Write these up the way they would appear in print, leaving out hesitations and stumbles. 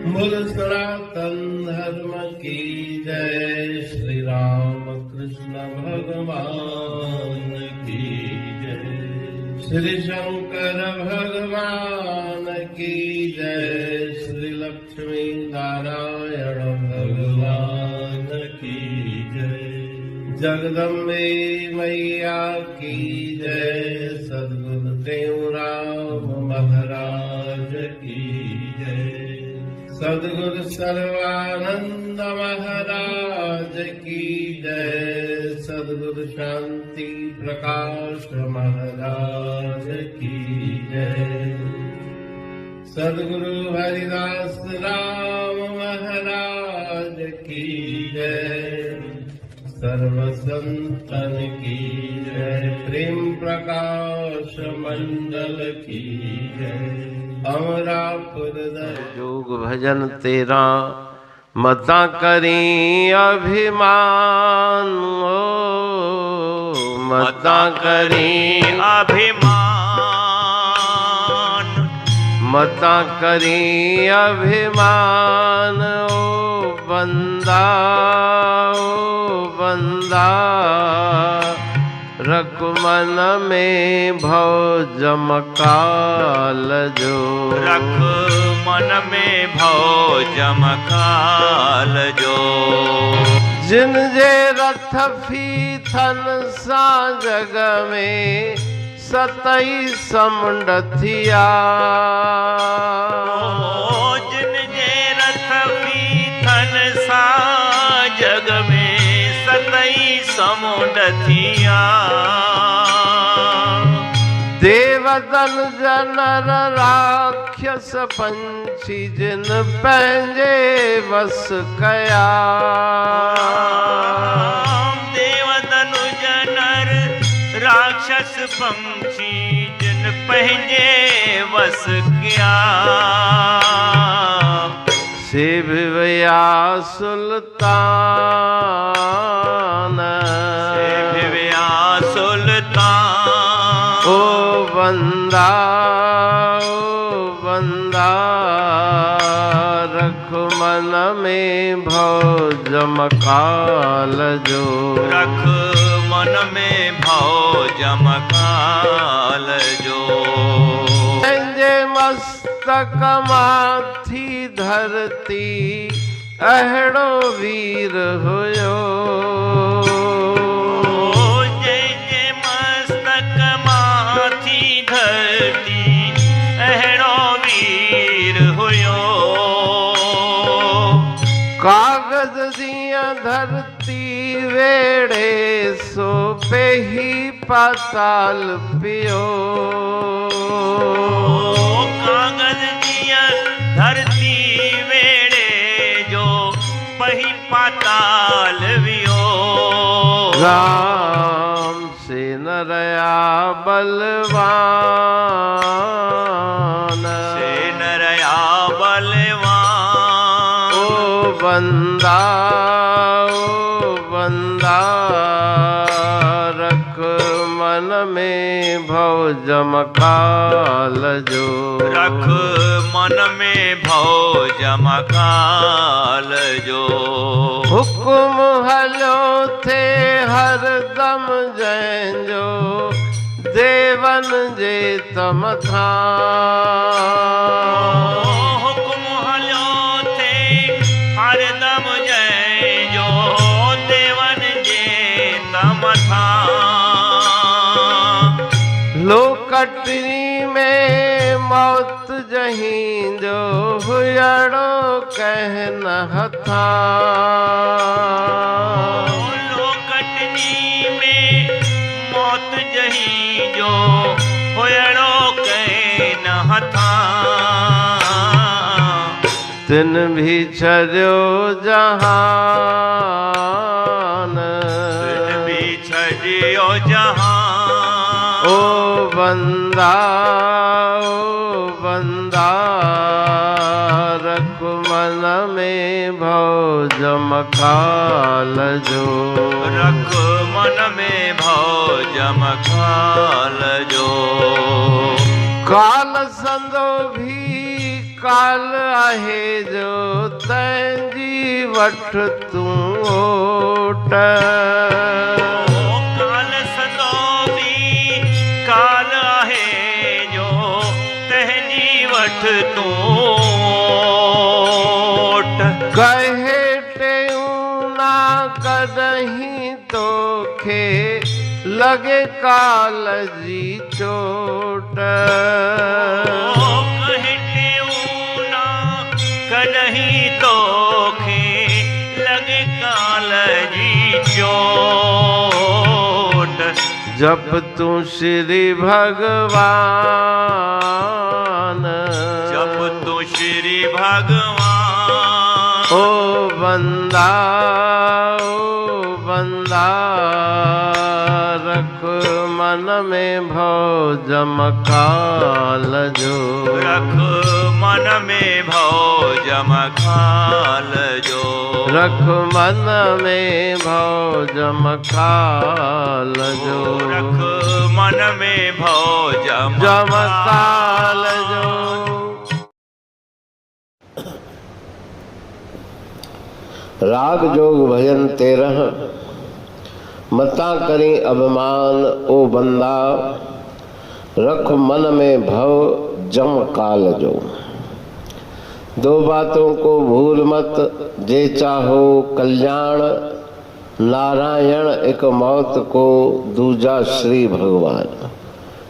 बोल सनातन धर्म की जय। श्री राम कृष्ण भगवान की जय। श्री शंकर भगवान की जय। श्री लक्ष्मी नारायण भगवान की जय। जगदम्बे मैया की जय। सद्गुरुदेव राम महाराज की जय। सद्गुरु सर्वानंद महाराज की जय। सद्गुरु शांति प्रकाश महाराज की जय। सद्गुरु हरिदास राम महाराज की जय। सर्व संतन की जय। प्रेम प्रकाश मंडल की जय। अमरापुर जोग भजन तेरा मता करी अभिमान हो। मता करी अभिमान, मता करी अभिमान। ओ बंदा, ओ बंदा, रख मन में भव जमकाल जो। रख मन में भव जमकाल जो। जिन जे रथ फीथन सा जग में सतई समुंड थिया। जिन जे रथ फीथन सा जग में सतई समुंड थिया। देवदन जनर राक्षस पंछी जिन पंहिंजे वस कया। देवदनु जनर राक्षस पंछी जिन पंहिंजे वस किया। से भिवया सुल्तान, से भिवया सुल्तान। ओ बंदा, ओ बंदा, रख मन में भव जमकाल जो। रख मन में भव जमकाल जो। पंहिंजे मस्तक माथी धरती अहिड़ो वीर हुयो। जंहिंजे मस्तक माथी धरती अहिड़ो वीर हुयो। कागज जीअं धरती वेड़े सो पेही पाताल पियो। कागज जीअं धरती वेड़े जो पही पाताल वियो। राम से न रया बलवान, से न रया बलवान। ओ बंदा, ओ बंदा, रख मन में भव जमकाल जो। रख मन में भव जमकाल जो। हुक्म हलो थे हर दम जंहिंजो देवन जे तम था। हुक्म हलो थे हर दम जंहिंजो देवन जे तम था। लोकटनी में मौत जहीं जो हुयड़ो कह न हथा। लोकटनी में मौत जहीं जो हुयड़ो कह न हथा। तिन भी छॾियो जहान, तिन भी छॾियो जहान। ओ बंदा, ओ बंदा, रख मन में भव जमकाल जो। रख मन में भव जमकाल जो। काल संदो भी काल आहे जो तंहिंजी वठ तूं ओट। काल सदो बि काल आहे जो तंहिंजी वठ तूं ओट। कहे टेऊं ना कॾहिं तोखे लॻे काल जी चोट। कहे टेऊं ना कॾहिं तोखे लॻे काल जी चोट। जप तूं श्री भगवान, जप तूं श्री भगवान। ओ बंदा ओ बंदा, रख मन में भव जमकाल जो। रख मन में भव जमकाल जो। रख मन में भव जमकाल जो। रख मन में भव जमकाल जो। राग जोग भजन 13। मता करी अभिमान ओ बंदा, रख मन में भव जम काल जो। दो बातों को भूल मत, जे चाहो कल्याण, नारायण एक मौत को, दूजा श्री भगवान।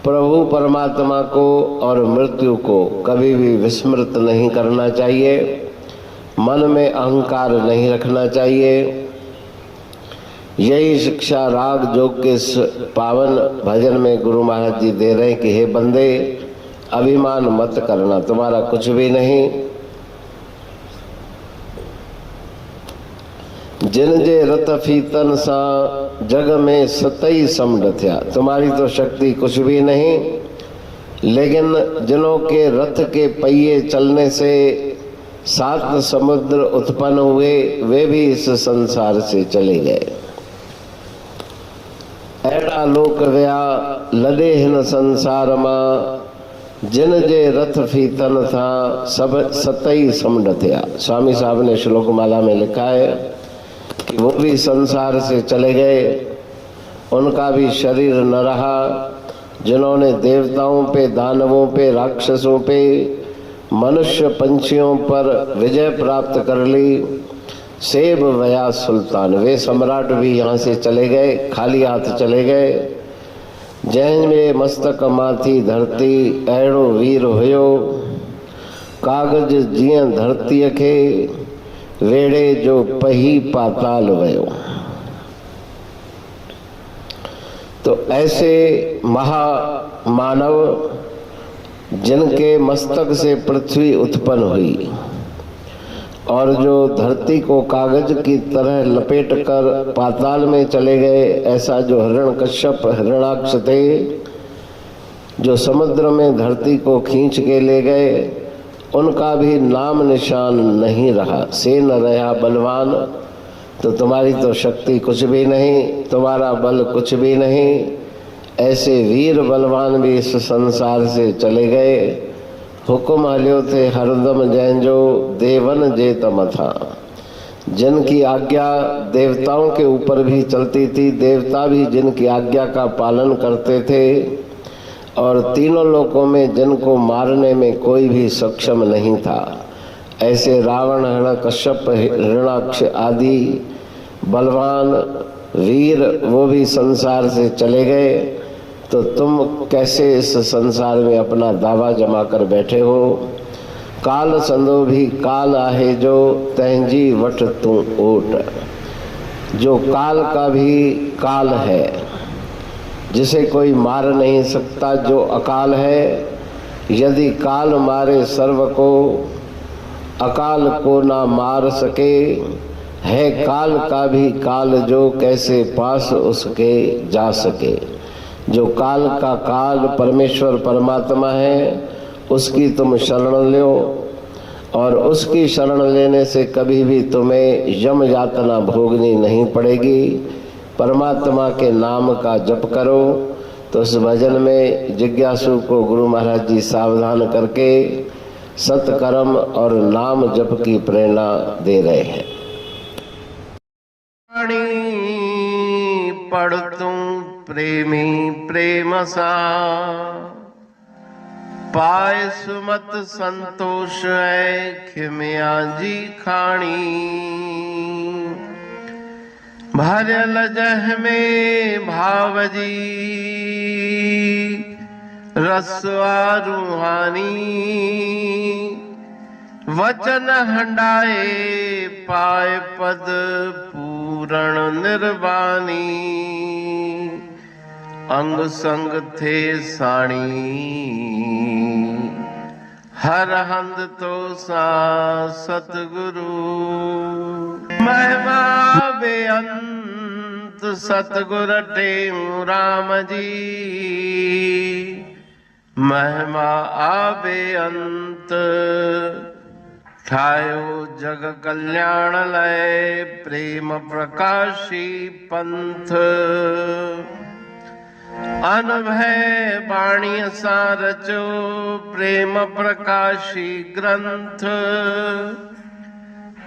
प्रभु परमात्मा को और मृत्यु को कभी भी विस्मृत नहीं करना चाहिए। मन में अहंकार नहीं रखना चाहिए। यही शिक्षा राग जोग के पावन भजन में गुरु महाराज जी दे रहे हैं कि हे बंदे, अभिमान मत करना, तुम्हारा कुछ भी नहीं। जिन जे रत फीतन सा जग में सतई समड थिया। तुम्हारी तो शक्ति कुछ भी नहीं, लेकिन जिनों के रथ के पहिए चलने से 7 समुद्र उत्पन्न हुए, वे भी इस संसार से चले गए। अहिड़ा लोक विया लॾे हिन संसार मां, जिन जे रथ फीतन था सब सतई समड थिया। स्वामी साहब ने श्लोक माला में लिखा है कि वो भी संसार से चले गए, उनका भी शरीर न रहा। जिन्होंने देवताओं पे, दानवों पे, राक्षसों पे, मनुष्य पंछियों पर विजय प्राप्त कर ली, सेब वया सुल्तान, वे सम्राट भी यहाँ से चले गए, खाली हाथ चले गए। जंहिं में मस्तक माथी धरती, अहिड़ो वीर हुयो, कागज जीअं धरतीअ खे वेड़े जो पही पाताल वयो। तो ऐसे महामानव जिनके मस्तक से पृथ्वी उत्पन्न हुई और जो धरती को कागज की तरह लपेट कर पाताल में चले गए, ऐसा जो हिरण्यकश्यप हिरण्याक्ष थे, जो समुद्र में धरती को खींच के ले गए, उनका भी नाम निशान नहीं रहा। से न रहा बलवान, तो तुम्हारी तो शक्ति कुछ भी नहीं, तुम्हारा बल कुछ भी नहीं। ऐसे वीर बलवान भी इस संसार से चले गए। हुक्म हलियो थे हरदम जंहिंजो, देवन जे तम था। जिनकी आज्ञा देवताओं के ऊपर भी चलती थी, देवता भी जिनकी आज्ञा का पालन करते थे, और तीनों लोकों में जिनको मारने में कोई भी सक्षम नहीं था। ऐसे रावण, हिरण्यकश्यप, हिरण्याक्ष आदि बलवान वीर वो भी संसार से चले गए। तो तुम कैसे इस संसार में अपना दावा जमा कर बैठे हो? काल संदो भी काल आहे जो, तंहिंजी वठ तू ओट। जो काल का भी काल है, जिसे कोई मार नहीं सकता, जो अकाल है। यदि काल मारे सर्व को, अकाल को ना मार सके। है काल का भी काल जो, कैसे पास उसके जा सके। जो काल का काल परमेश्वर परमात्मा है, उसकी तुम शरण लो, और उसकी शरण लेने से कभी भी तुम्हें यम यातना भोगनी नहीं पड़ेगी। परमात्मा के नाम का जप करो। तो उस भजन में जिज्ञासु को गुरु महाराज जी सावधान करके सत्कर्म और नाम जप की प्रेरणा दे रहे हैं। पढ़ तू प्रेमी प्रेम सा, पाए सुमत संतोष है खिमिया जी खाणी। भरल जह में भावजी रसवा रूहानी। वचन हंडाए पाए पद पूरण निर्वाणी। अंग संग थे साणी हर हंद तो सा सतगुरु। महिमा बेअंत सतगुर टेऊ राम जी। महिमा आबे अंत ठायो जग कल्याण लय। प्रेम प्रकाशी पंथ अनभय बाणी सा रचो। प्रेम प्रकाशी ग्रंथ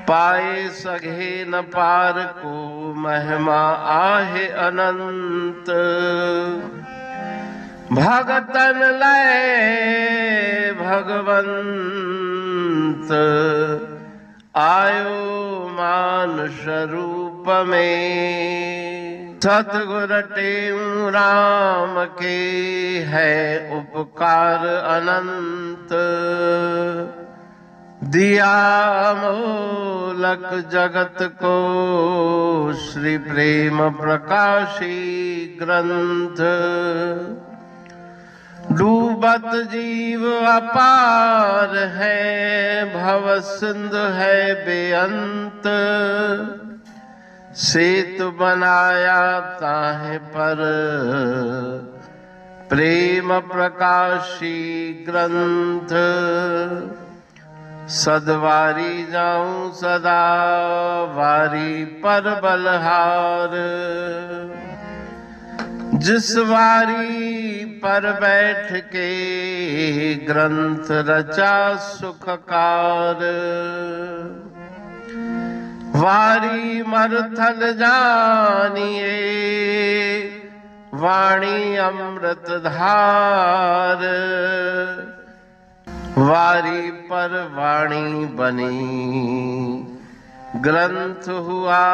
पाए सघे न पार को। महिमा आहे अनंत भगतन लय भगवंत। आयो मानुष रूप में। सतगुर टेऊ राम के है उपकार अनंत। दिया मोलक जगत को श्री प्रेम प्रकाशी ग्रंथ। डूबत जीव अपार है भव सिंधु है बेअंत। सेतु बनाया ताहे पर प्रेम प्रकाशी ग्रंथ। सदवारी जाऊं सदा वारी पर बलहार। जिस वारी पर बैठ के ग्रंथ रचा सुखकार। वारी मरथल जानिए वाणी अमृत धार। वारी पर वाणी बनी ग्रंथ हुआ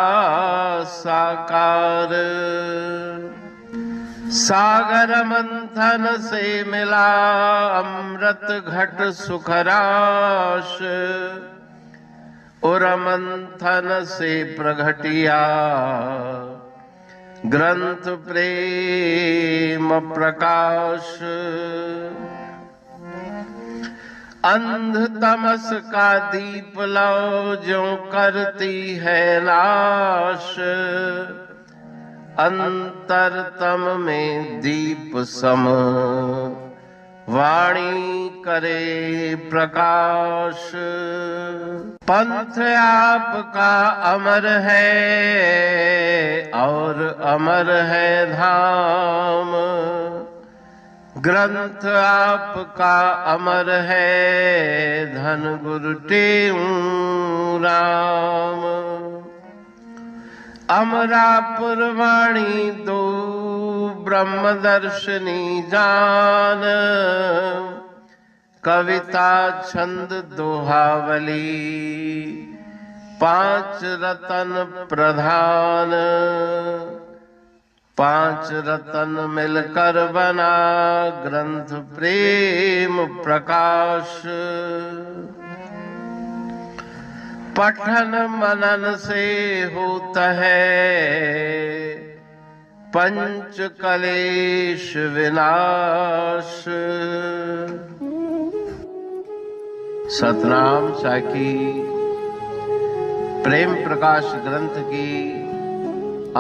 साकार। सागर मंथन से मिला अमृत घट सुखराश। और मंथन से प्रगटिया ग्रंथ प्रेम प्रकाश। अंध तमस का दीप लो जो करती है नाश। अंतरतम में दीप सम वाणी करे प्रकाश। पंथ आपका अमर है और अमर है धाम। ग्रंथ आपका अमर है धन गुरु टेऊ राम। अमरापुर वाणी दो ब्रह्मदर्शनी जान। कविता छंद दोहावली पांच रतन प्रधान। पांच रतन मिलकर बना ग्रंथ प्रेम प्रकाश। पठन मनन से होता है पंच कलेश विनाश। सतनाम साखी प्रेम प्रकाश ग्रंथ की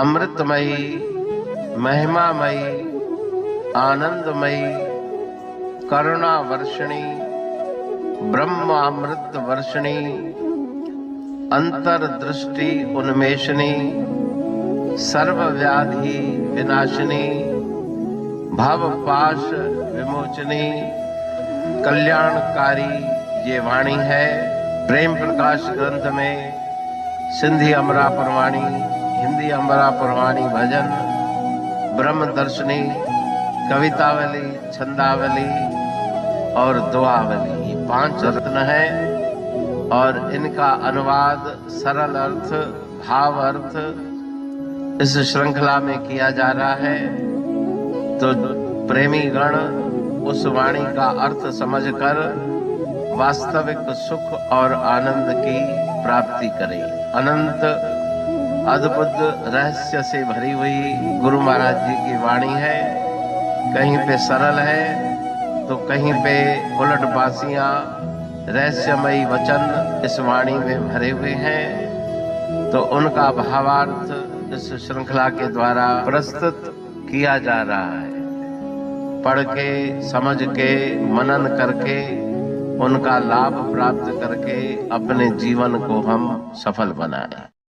अमृतमयी महिमामयी आनंदमयी करुणा वर्षिणी ब्रह्मामृत वर्षिणी अंतर्दृष्टि उन्मेषणी सर्वव्याधि विनाशिनी भव पाश विमोचनी कल्याणकारी ये वाणी है प्रेम प्रकाश ग्रंथ में सिंधी अमरा पुरवाणी, हिंदी अमरा पुरवाणी भजन, ब्रह्म दर्शनी, कवितावली, छंदावली और दुआवली, ये 5 रत्न हैं और इनका अनुवाद सरल अर्थ, भाव अर्थ इस श्रृंखला में किया जा रहा है। तो प्रेमी गण उस वाणी का अर्थ समझकर वास्तविक सुख और आनंद की प्राप्ति करें। अनंत अद्भुत रहस्य से भरी हुई गुरु महाराज जी की वाणी है। कहीं पे सरल है तो कहीं पे उलट बासियां, रहस्यमयी वचन इस वाणी में भरे हुए हैं। तो उनका भावार्थ इस श्रृंखला के द्वारा प्रस्तुत किया जा रहा है। पढ़ के, समझ के, मनन करके, उनका लाभ प्राप्त करके अपने जीवन को हम सफल बनाएं।